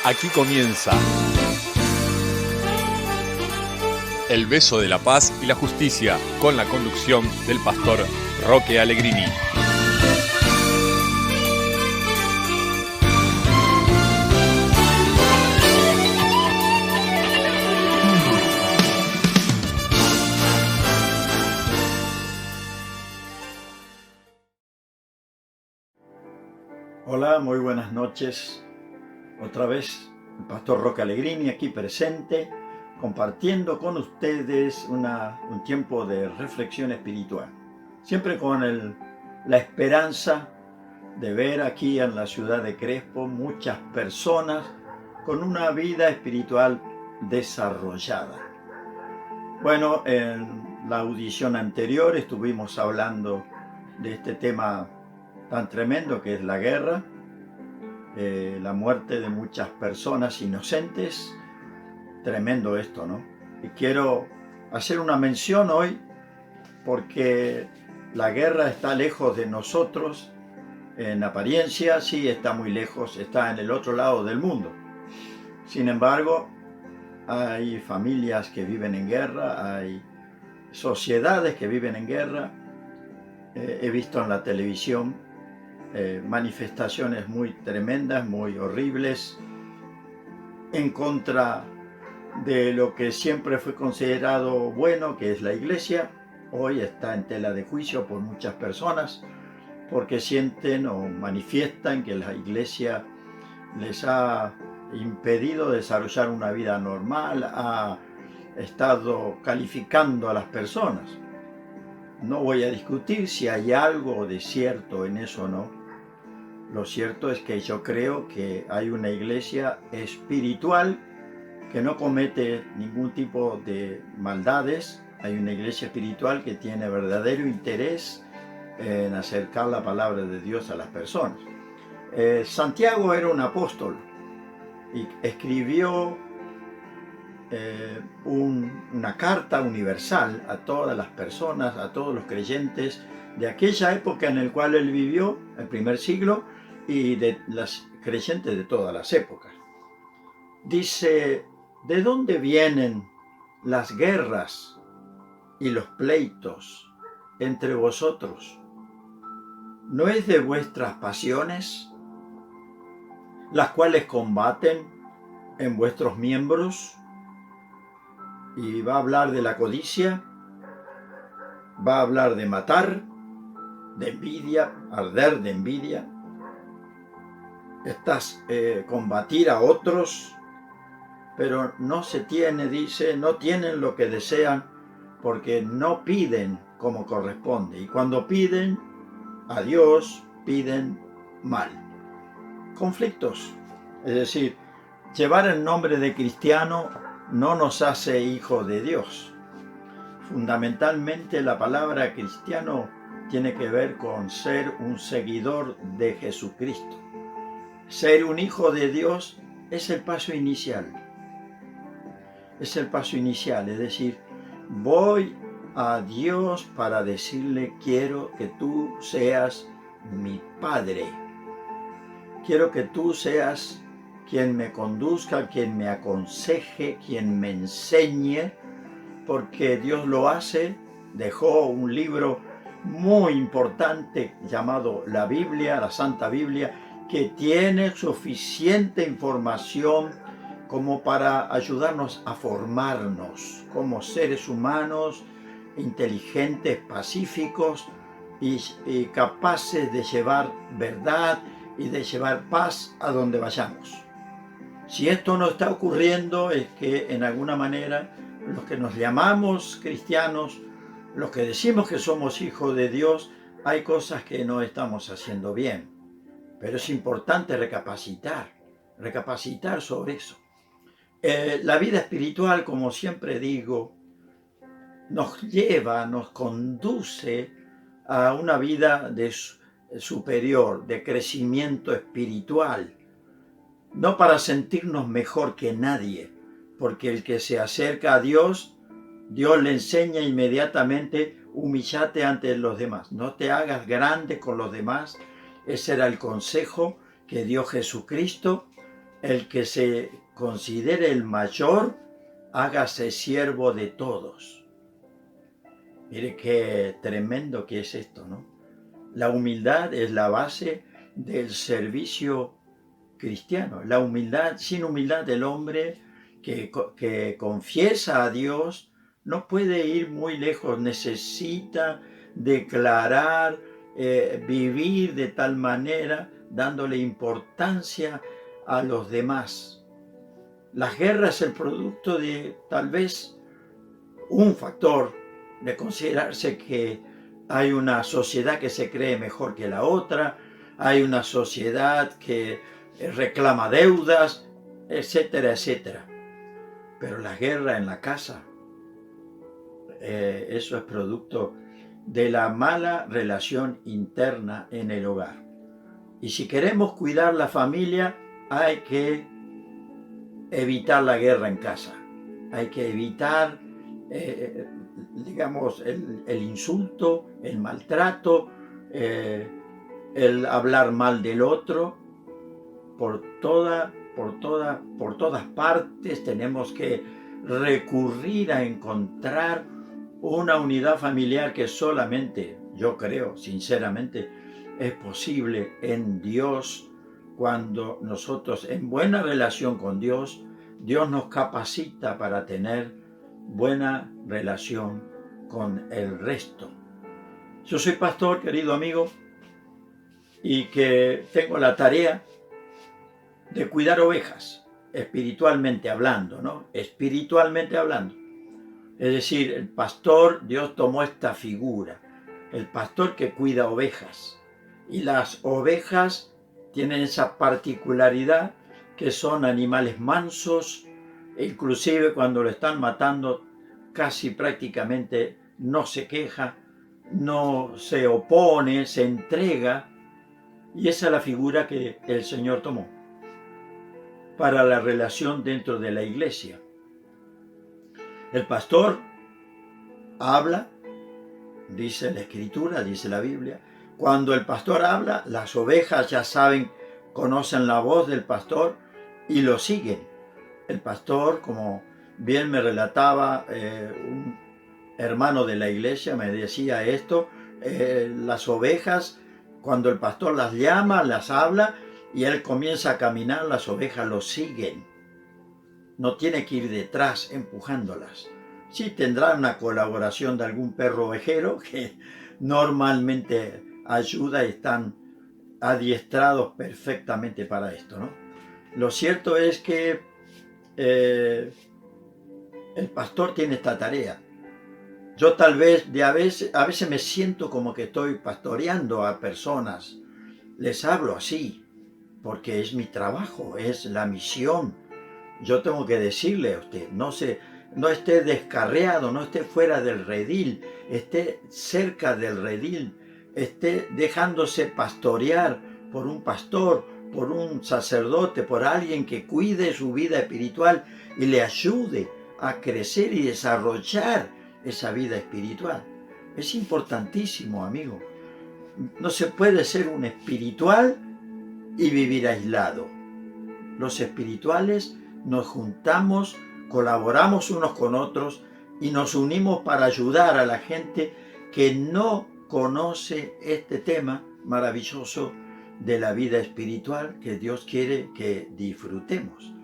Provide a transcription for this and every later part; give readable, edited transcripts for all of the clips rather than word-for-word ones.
Aquí comienza El beso de la paz y la justicia, con la conducción del pastor Roque Allegrini. Hola, muy buenas noches. Otra vez el pastor Roque Allegrini aquí presente, compartiendo con ustedes un tiempo de reflexión espiritual. Siempre con la esperanza de ver aquí en la ciudad de Crespo muchas personas con una vida espiritual desarrollada. Bueno, en la audición anterior estuvimos hablando de este tema tan tremendo que es la guerra, la muerte de muchas personas inocentes. Tremendo esto, ¿no? Y quiero hacer una mención hoy porque la guerra está lejos de nosotros. En apariencia sí está muy lejos, está en el otro lado del mundo. Sin embargo, hay familias que viven en guerra, hay sociedades que viven en guerra. He visto en la televisión manifestaciones muy tremendas, muy horribles, en contra de lo que siempre fue considerado bueno, que es la iglesia. Hoy está en tela de juicio por muchas personas porque sienten o manifiestan que la iglesia les ha impedido desarrollar una vida normal, ha estado calificando a las personas. No voy a discutir si hay algo de cierto en eso o no. Lo cierto es que yo creo que hay una iglesia espiritual que no comete ningún tipo de maldades. Hay una iglesia espiritual que tiene verdadero interés en acercar la palabra de Dios a las personas. Santiago era un apóstol y escribió una carta universal a todas las personas, a todos los creyentes de aquella época en la cual él vivió, el primer siglo, y de las creyentes de todas las épocas. Dice: ¿de dónde vienen las guerras y los pleitos entre vosotros? ¿No es de vuestras pasiones, las cuales combaten en vuestros miembros? Y va a hablar de la codicia, va a hablar de matar, de envidia, arder de envidia, combatir a otros, pero no se tiene, dice, no tienen lo que desean porque no piden como corresponde. Y cuando piden a Dios, piden mal. Conflictos. Es decir, llevar el nombre de cristiano no nos hace hijos de Dios. Fundamentalmente la palabra cristiano tiene que ver con ser un seguidor de Jesucristo. Ser un hijo de Dios es el paso inicial. Es el paso inicial, es decir, voy a Dios para decirle: quiero que tú seas mi Padre. Quiero que tú seas quien me conduzca, quien me aconseje, quien me enseñe, porque Dios lo hace. Dejó un libro muy importante llamado la Biblia, la Santa Biblia, que tiene suficiente información como para ayudarnos a formarnos como seres humanos inteligentes, pacíficos y capaces de llevar verdad y de llevar paz a donde vayamos. Si esto no está ocurriendo, es que en alguna manera los que nos llamamos cristianos, los que decimos que somos hijos de Dios, hay cosas que no estamos haciendo bien. Pero es importante recapacitar sobre eso. La vida espiritual, como siempre digo, nos conduce a una vida superior, de crecimiento espiritual. No para sentirnos mejor que nadie, porque el que se acerca a Dios, Dios le enseña inmediatamente: humíllate ante los demás, no te hagas grande con los demás. Ese era el consejo que dio Jesucristo el que se considere el mayor, hágase siervo de todos. Mire qué tremendo que es esto, ¿no? La humildad es la base del servicio cristiano. La humildad, sin humildad el hombre que confiesa a Dios no puede ir muy lejos, necesita declarar, vivir de tal manera, dándole importancia a los demás. Las guerras es el producto de tal vez un factor de considerarse que hay una sociedad que se cree mejor que la otra, hay una sociedad que reclama deudas, etcétera, etcétera. Pero la guerra en la casa, eso es producto de la mala relación interna en el hogar. Y si queremos cuidar la familia, hay que evitar la guerra en casa. Hay que evitar, digamos, el insulto, el maltrato, el hablar mal del otro. Por todas partes tenemos que recurrir a encontrar una unidad familiar que solamente, yo creo, sinceramente, es posible en Dios. Cuando nosotros, en buena relación con Dios, Dios nos capacita para tener buena relación con el resto. Yo soy pastor, querido amigo, y que tengo la tarea de cuidar ovejas, espiritualmente hablando, ¿no? Espiritualmente hablando. Es decir, el pastor, Dios tomó esta figura, el pastor que cuida ovejas. Y las ovejas tienen esa particularidad que son animales mansos, inclusive cuando lo están matando, casi prácticamente no se queja, no se opone, se entrega. Y esa es la figura que el Señor tomó para la relación dentro de la iglesia. El pastor habla, dice la Escritura, dice la Biblia. Cuando el pastor habla, las ovejas ya saben, conocen la voz del pastor y lo siguen. El pastor, como bien me relataba un hermano de la iglesia, me decía esto, las ovejas, cuando el pastor las llama, las habla, y él comienza a caminar, las ovejas lo siguen. No tiene que ir detrás empujándolas. Sí tendrá una colaboración de algún perro ovejero que normalmente ayuda y están adiestrados perfectamente para esto, ¿no? Lo cierto es que el pastor tiene esta tarea. Yo tal vez a veces me siento como que estoy pastoreando a personas. Les hablo así, porque es mi trabajo, es la misión. Yo tengo que decirle a usted, no esté descarriado, no esté fuera del redil, esté cerca del redil, esté dejándose pastorear por un pastor, por un sacerdote, por alguien que cuide su vida espiritual y le ayude a crecer y desarrollar esa vida espiritual. Es importantísimo, amigo. No se puede ser un espiritual y vivir aislado. Los espirituales nos juntamos, colaboramos unos con otros y nos unimos para ayudar a la gente que no conoce este tema maravilloso de la vida espiritual que Dios quiere que disfrutemos.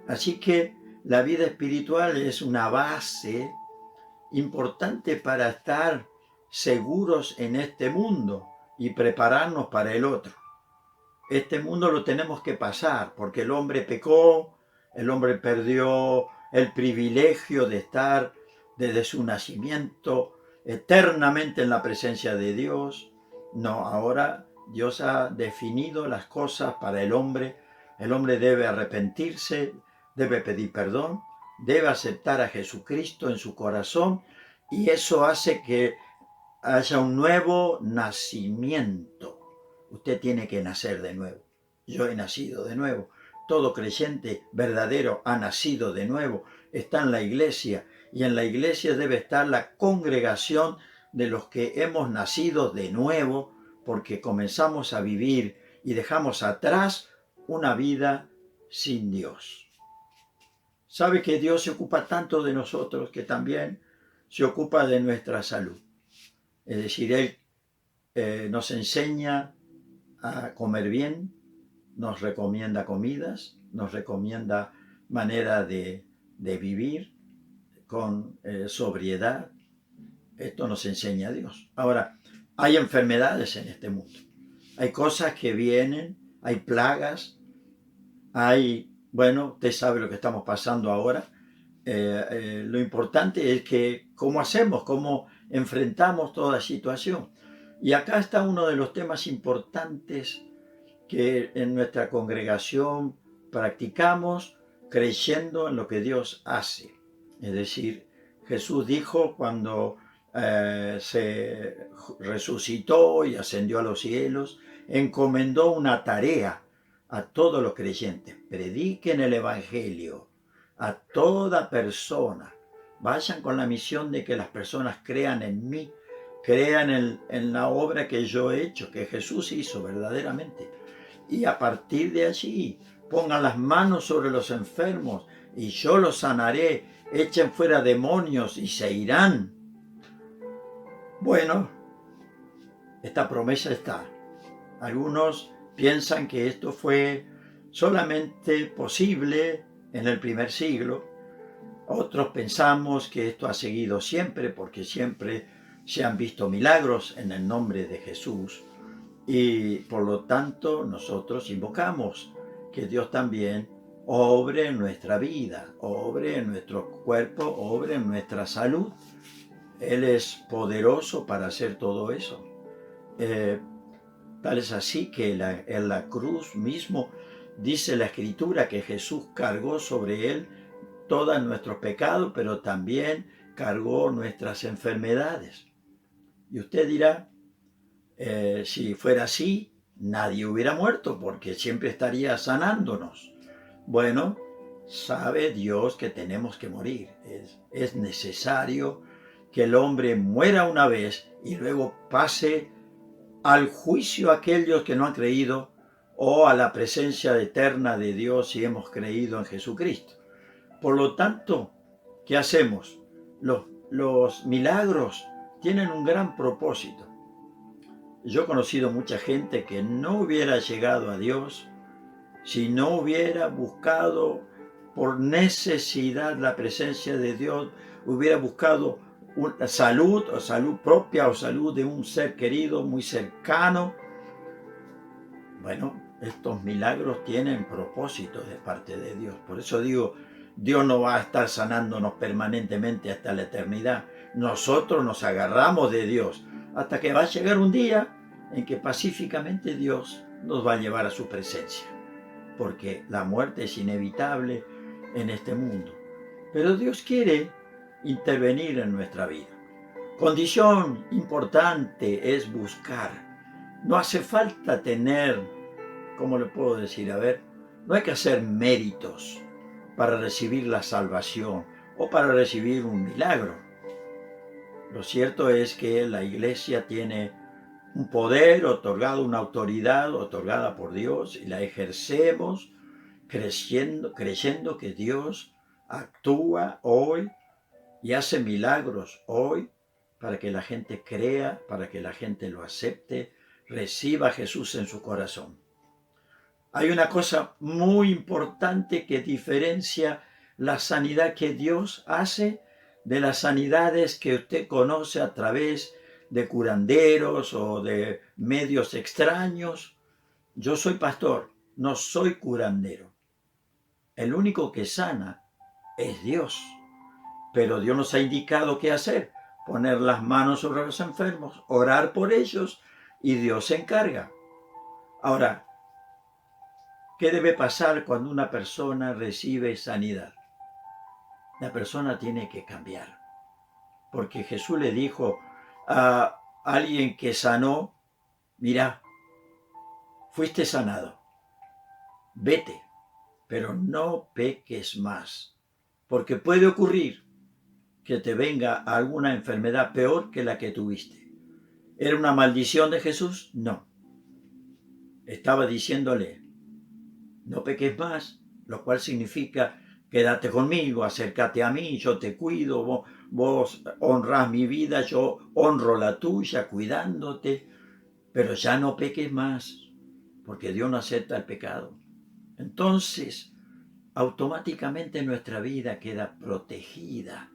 Así que la vida espiritual es una base importante para estar seguros en este mundo y prepararnos para el otro. Este mundo lo tenemos que pasar porque el hombre pecó, el hombre perdió el privilegio de estar desde su nacimiento eternamente en la presencia de Dios. No, ahora Dios ha definido las cosas para el hombre. El hombre debe arrepentirse, debe pedir perdón, debe aceptar a Jesucristo en su corazón y eso hace que haya un nuevo nacimiento. Usted tiene que nacer de nuevo. Yo he nacido de nuevo. Todo creyente verdadero ha nacido de nuevo. Está en la iglesia y en la iglesia debe estar la congregación de los que hemos nacido de nuevo porque comenzamos a vivir y dejamos atrás una vida sin Dios. Sabe que Dios se ocupa tanto de nosotros que también se ocupa de nuestra salud. Es decir, Él nos enseña a comer bien, nos recomienda comidas, nos recomienda manera de vivir con sobriedad. Esto nos enseña Dios. Ahora, hay enfermedades en este mundo. Hay cosas que vienen, hay plagas, usted sabe lo que estamos pasando ahora. Lo importante es que cómo hacemos, cómo enfrentamos toda situación. Y acá está uno de los temas importantes que en nuestra congregación practicamos creyendo en lo que Dios hace. Es decir, Jesús dijo cuando se resucitó y ascendió a los cielos, encomendó una tarea a todos los creyentes. Prediquen el Evangelio a toda persona. Vayan con la misión de que las personas crean en mí, crean en la obra que yo he hecho, que Jesús hizo verdaderamente. Y a partir de allí, pongan las manos sobre los enfermos y yo los sanaré. Echen fuera demonios y se irán. Bueno, esta promesa está. Algunos piensan que esto fue solamente posible en el primer siglo. Otros pensamos que esto ha seguido siempre, porque siempre se han visto milagros en el nombre de Jesús. Y por lo tanto nosotros invocamos que Dios también obre en nuestra vida, obre en nuestro cuerpo, obre en nuestra salud. Él es poderoso para hacer todo eso. Tal es así que en la cruz mismo dice la Escritura que Jesús cargó sobre él todos nuestros pecados, pero también cargó nuestras enfermedades. Y usted dirá, si fuera así, nadie hubiera muerto porque siempre estaría sanándonos. Bueno, sabe Dios que tenemos que morir. Es necesario que el hombre muera una vez y luego pase al juicio a aquellos que no han creído o a la presencia eterna de Dios si hemos creído en Jesucristo. Por lo tanto, ¿qué hacemos? Los milagros tienen un gran propósito. Yo he conocido mucha gente que no hubiera llegado a Dios si no hubiera buscado por necesidad la presencia de Dios, hubiera buscado una salud o salud propia o salud de un ser querido muy cercano. Bueno, estos milagros tienen propósito de parte de Dios. Por eso digo, Dios no va a estar sanándonos permanentemente hasta la eternidad. Nosotros nos agarramos de Dios hasta que va a llegar un día en que pacíficamente Dios nos va a llevar a su presencia. Porque la muerte es inevitable en este mundo. Pero Dios quiere intervenir en nuestra vida. Condición importante es buscar. No hace falta tener, ¿cómo le puedo decir? No hay que hacer méritos para recibir la salvación o para recibir un milagro. Lo cierto es que la iglesia tiene un poder otorgado, una autoridad otorgada por Dios y la ejercemos creyendo que Dios actúa hoy y hace milagros hoy para que la gente crea, para que la gente lo acepte, reciba a Jesús en su corazón. Hay una cosa muy importante que diferencia la sanidad que Dios hace de las sanidades que usted conoce a través de curanderos o de medios extraños. Yo soy pastor, no soy curandero. El único que sana es Dios. Pero Dios nos ha indicado qué hacer. Poner las manos sobre los enfermos, orar por ellos y Dios se encarga. Ahora, ¿qué debe pasar cuando una persona recibe sanidad? La persona tiene que cambiar. Porque Jesús le dijo a alguien que sanó, mira, fuiste sanado, vete, pero no peques más, porque puede ocurrir que te venga alguna enfermedad peor que la que tuviste. ¿Era una maldición de Jesús? No. Estaba diciéndole, no peques más, lo cual significa quédate conmigo, acércate a mí, yo te cuido, vos honrás mi vida, yo honro la tuya, cuidándote, pero ya no peques más, porque Dios no acepta el pecado. Entonces, automáticamente nuestra vida queda protegida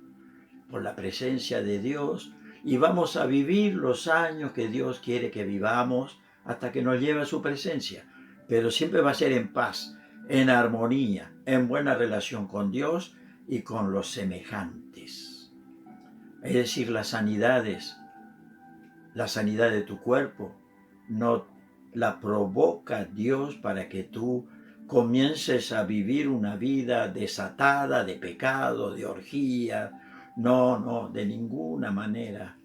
por la presencia de Dios y vamos a vivir los años que Dios quiere que vivamos hasta que nos lleve a su presencia. Pero siempre va a ser en paz, en armonía, en buena relación con Dios y con los semejantes. Es decir, la sanidad de tu cuerpo no la provoca Dios para que tú comiences a vivir una vida desatada de pecado, de orgía. No, de ninguna manera.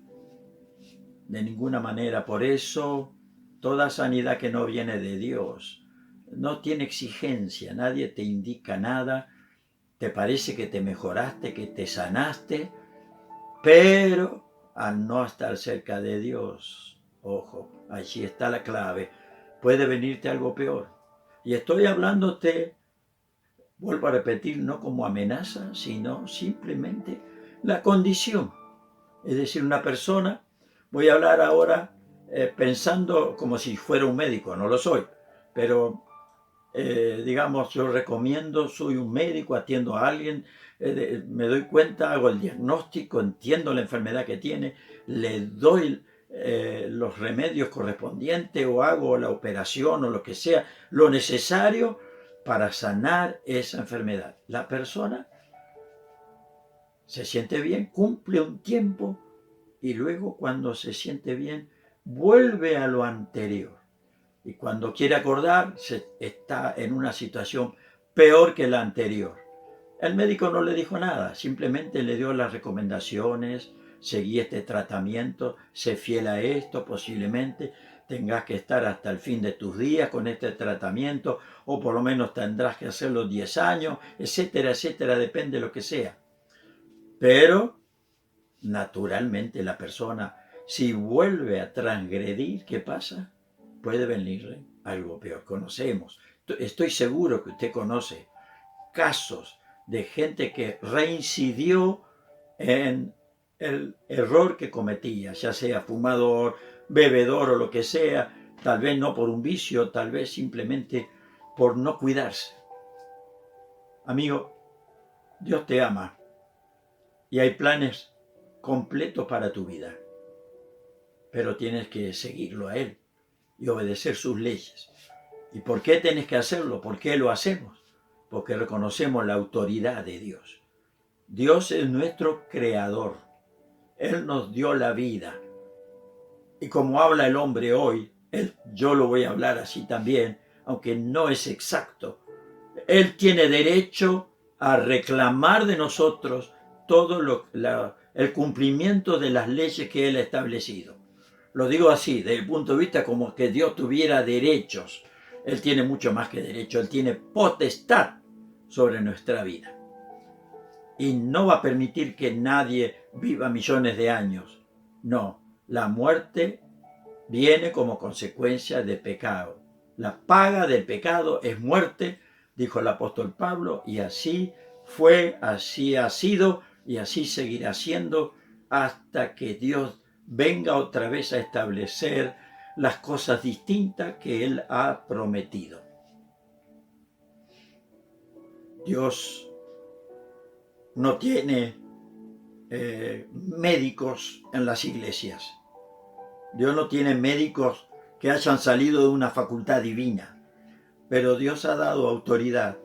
De ninguna manera. Por eso, toda sanidad que no viene de Dios no tiene exigencia, nadie te indica nada, te parece que te mejoraste, que te sanaste, pero al no estar cerca de Dios, ojo, allí está la clave, puede venirte algo peor. Y estoy hablándote, vuelvo a repetir, no como amenaza, sino simplemente la condición. Es decir, una persona, voy a hablar ahora pensando como si fuera un médico, no lo soy, pero digamos, yo recomiendo, soy un médico, atiendo a alguien, me doy cuenta, hago el diagnóstico, entiendo la enfermedad que tiene, le doy los remedios correspondientes o hago la operación o lo que sea, lo necesario para sanar esa enfermedad. La persona se siente bien, cumple un tiempo y luego cuando se siente bien vuelve a lo anterior. Y cuando quiere acordar, está en una situación peor que la anterior. El médico no le dijo nada, simplemente le dio las recomendaciones, seguí este tratamiento, sé fiel a esto, posiblemente tengas que estar hasta el fin de tus días con este tratamiento, o por lo menos tendrás que hacerlo 10 años, etcétera, etcétera, depende de lo que sea. Pero, naturalmente, la persona, si vuelve a transgredir, ¿qué pasa? Puede venirle algo peor. Conocemos, estoy seguro que usted conoce casos de gente que reincidió en el error que cometía, ya sea fumador, bebedor o lo que sea, tal vez no por un vicio, tal vez simplemente por no cuidarse. Amigo, Dios te ama y hay planes completos para tu vida, pero tienes que seguirlo a Él y obedecer sus leyes. ¿Y por qué tienes que hacerlo? ¿Por qué lo hacemos? Porque reconocemos la autoridad de Dios. Dios es nuestro creador. Él nos dio la vida. Y como habla el hombre hoy, yo lo voy a hablar así también, aunque no es exacto. Él tiene derecho a reclamar de nosotros todo el cumplimiento de las leyes que Él ha establecido. Lo digo así, desde el punto de vista como que Dios tuviera derechos. Él tiene mucho más que derecho, Él tiene potestad sobre nuestra vida. Y no va a permitir que nadie viva millones de años. No, la muerte viene como consecuencia del pecado. La paga del pecado es muerte, dijo el apóstol Pablo, y así fue, así ha sido y así seguirá siendo hasta que Dios venga otra vez a establecer las cosas distintas que Él ha prometido. Dios no tiene médicos en las iglesias. Dios no tiene médicos que hayan salido de una facultad divina, pero Dios ha dado autoridad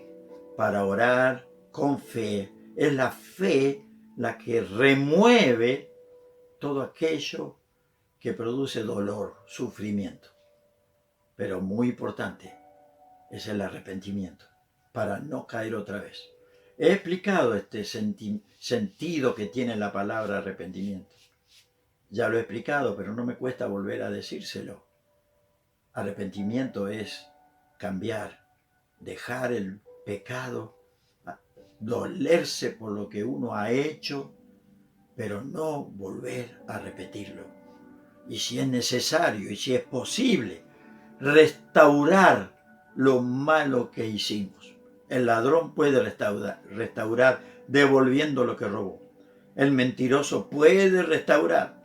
para orar con fe. Es la fe la que remueve todo aquello que produce dolor, sufrimiento. Pero muy importante es el arrepentimiento para no caer otra vez. He explicado este sentido que tiene la palabra arrepentimiento. Ya lo he explicado, pero no me cuesta volver a decírselo. Arrepentimiento es cambiar, dejar el pecado, dolerse por lo que uno ha hecho, pero no volver a repetirlo. Y si es necesario y si es posible, restaurar lo malo que hicimos. El ladrón puede restaurar devolviendo lo que robó. El mentiroso puede restaurar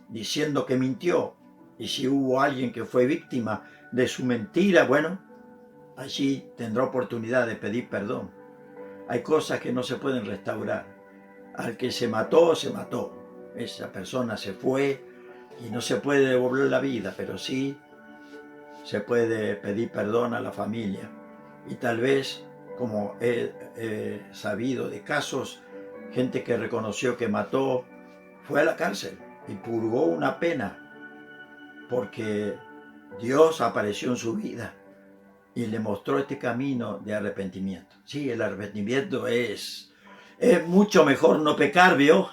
diciendo que mintió. Y si hubo alguien que fue víctima de su mentira, bueno, allí tendrá oportunidad de pedir perdón. Hay cosas que no se pueden restaurar. Al que se mató, se mató. Esa persona se fue y no se puede devolver la vida, pero sí se puede pedir perdón a la familia. Y tal vez, como he sabido de casos, gente que reconoció que mató, fue a la cárcel y purgó una pena porque Dios apareció en su vida y le mostró este camino de arrepentimiento. Sí, el arrepentimiento es mucho mejor no pecar, ¿vio?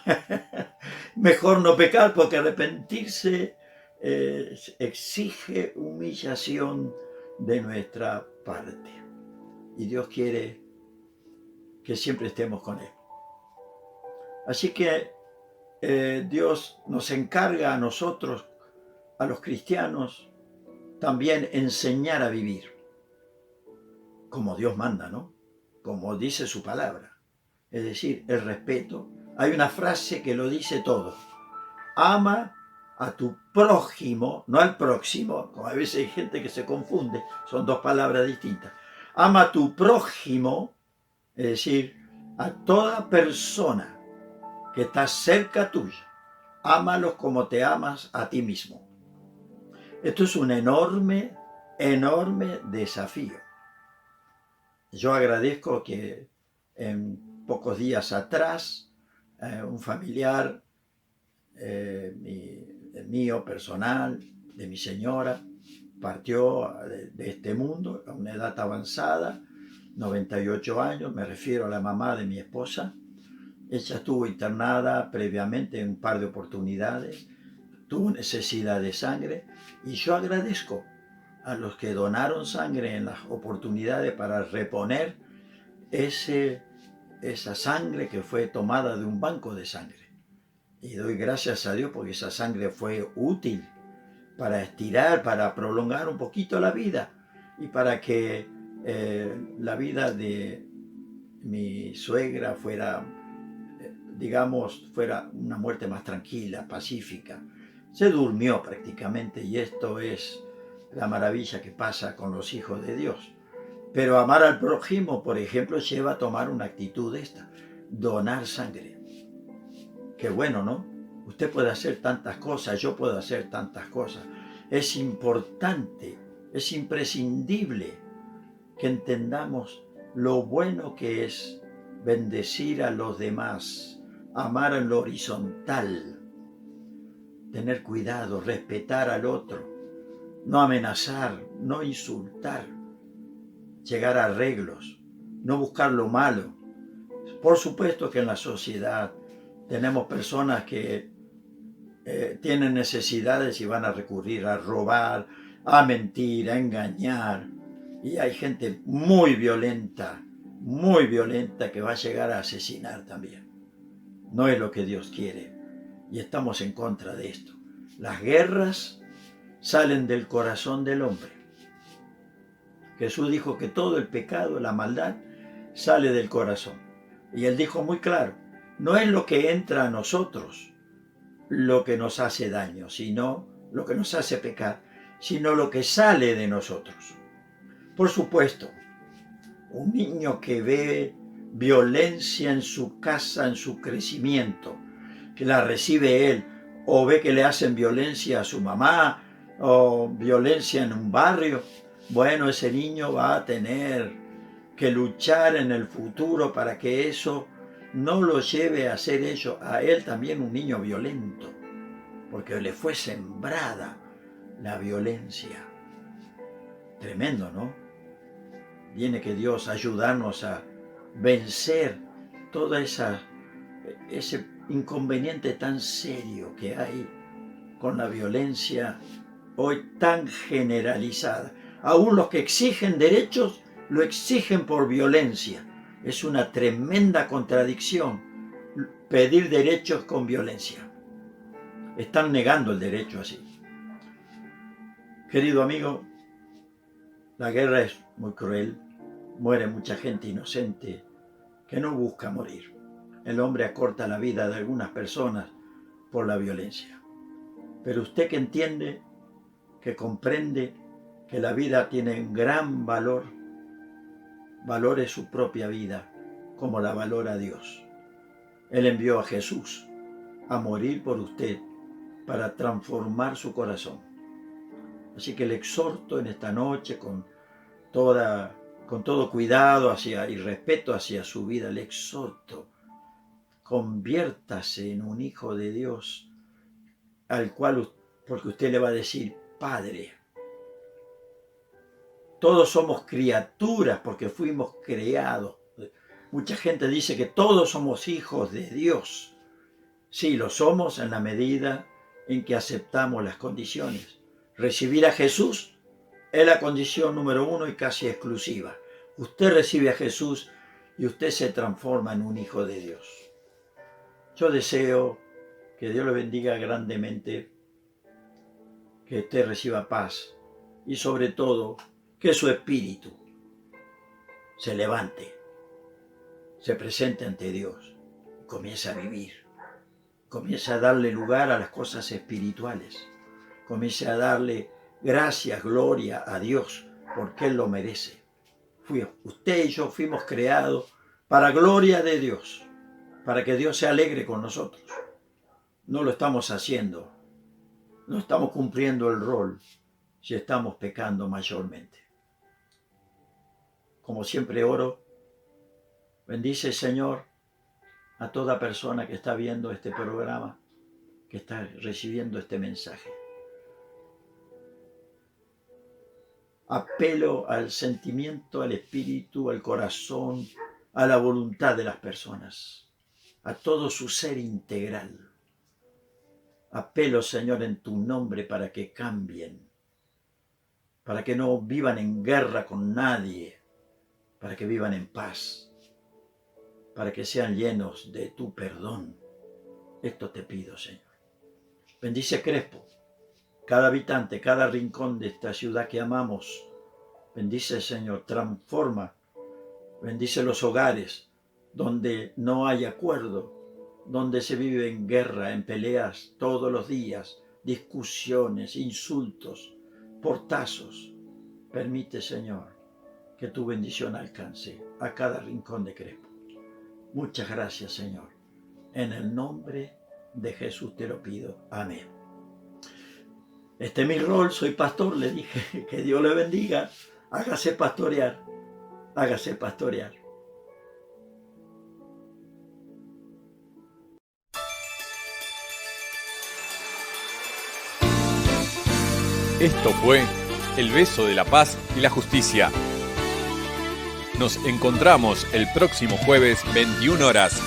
Mejor no pecar, porque arrepentirse exige humillación de nuestra parte. Y Dios quiere que siempre estemos con Él. Así que Dios nos encarga a nosotros, a los cristianos, también enseñar a vivir como Dios manda, ¿no? Como dice su palabra. Es decir, el respeto. Hay una frase que lo dice todo. Ama a tu prójimo, no al próximo, como a veces hay gente que se confunde, son dos palabras distintas. Ama a tu prójimo, es decir, a toda persona que está cerca tuya. Ámalos como te amas a ti mismo. Esto es un enorme, enorme desafío. Yo agradezco que en pocos días atrás un familiar mío personal, de mi señora, partió de este mundo a una edad avanzada, 98 años, me refiero a la mamá de mi esposa. Ella estuvo internada previamente en un par de oportunidades, tuvo necesidad de sangre y yo agradezco a los que donaron sangre en las oportunidades para reponer esa sangre que fue tomada de un banco de sangre. Y doy gracias a Dios porque esa sangre fue útil para estirar, para prolongar un poquito la vida y para que la vida de mi suegra fuera, fuera una muerte más tranquila, pacífica. Se durmió prácticamente y esto es la maravilla que pasa con los hijos de Dios. Pero amar al prójimo, por ejemplo, lleva a tomar una actitud esta, donar sangre. Qué bueno, ¿no? Usted puede hacer tantas cosas, yo puedo hacer tantas cosas. Es importante, es imprescindible que entendamos lo bueno que es bendecir a los demás, amar en lo horizontal, tener cuidado, respetar al otro, no amenazar, no insultar, llegar a arreglos, no buscar lo malo. Por supuesto que en la sociedad tenemos personas que tienen necesidades y van a recurrir a robar, a mentir, a engañar. Y hay gente muy violenta que va a llegar a asesinar también. No es lo que Dios quiere. Y estamos en contra de esto. Las guerras salen del corazón del hombre. Jesús dijo que todo el pecado, la maldad, sale del corazón. Y Él dijo muy claro, no es lo que entra a nosotros lo que nos hace daño, sino lo que nos hace pecar, sino lo que sale de nosotros. Por supuesto, un niño que ve violencia en su casa, en su crecimiento, que la recibe él, o ve que le hacen violencia a su mamá, o violencia en un barrio, bueno, ese niño va a tener que luchar en el futuro para que eso no lo lleve a ser a él también un niño violento, porque le fue sembrada la violencia. Tremendo, ¿no? Tiene que Dios ayudarnos a vencer todo ese inconveniente tan serio que hay con la violencia hoy tan generalizada. Aún los que exigen derechos lo exigen por violencia. Es una tremenda contradicción pedir derechos con violencia. Están negando el derecho así. Querido amigo, la guerra es muy cruel, muere mucha gente inocente que no busca morir. El hombre acorta la vida de algunas personas por la violencia. Pero usted que entiende, que comprende que la vida tiene un gran valor, valore su propia vida como la valora Dios. Él envió a Jesús a morir por usted para transformar su corazón. Así que le exhorto en esta noche con todo cuidado y respeto hacia su vida, le exhorto, conviértase en un hijo de Dios, al cual, porque usted le va a decir, Padre. Todos somos criaturas porque fuimos creados. Mucha gente dice que todos somos hijos de Dios. Sí, lo somos en la medida en que aceptamos las condiciones. Recibir a Jesús es la condición número 1 y casi exclusiva. Usted recibe a Jesús y usted se transforma en un hijo de Dios. Yo deseo que Dios le bendiga grandemente, que usted reciba paz y sobre todo que su espíritu se levante, se presente ante Dios, comience a vivir, comience a darle lugar a las cosas espirituales, comience a darle gracias, gloria a Dios, porque Él lo merece. Usted y yo fuimos creados para gloria de Dios, para que Dios se alegre con nosotros. No lo estamos haciendo, no estamos cumpliendo el rol si estamos pecando mayormente. Como siempre oro, bendice Señor a toda persona que está viendo este programa, que está recibiendo este mensaje. Apelo al sentimiento, al espíritu, al corazón, a la voluntad de las personas, a todo su ser integral. Apelo, Señor, en tu nombre para que cambien, para que no vivan en guerra con nadie, para que vivan en paz, para que sean llenos de tu perdón. Esto te pido, Señor. Bendice Crespo, cada habitante, cada rincón de esta ciudad que amamos. Bendice, Señor, transforma. Bendice los hogares donde no hay acuerdo, donde se vive en guerra, en peleas todos los días, discusiones, insultos, portazos. Permite, Señor, que tu bendición alcance a cada rincón de Crespo. Muchas gracias, Señor. En el nombre de Jesús te lo pido. Amén. Este es mi rol, soy pastor, le dije. Que Dios le bendiga. Hágase pastorear. Hágase pastorear. Esto fue El Beso de la Paz y la Justicia. Nos encontramos el próximo jueves, 21 horas,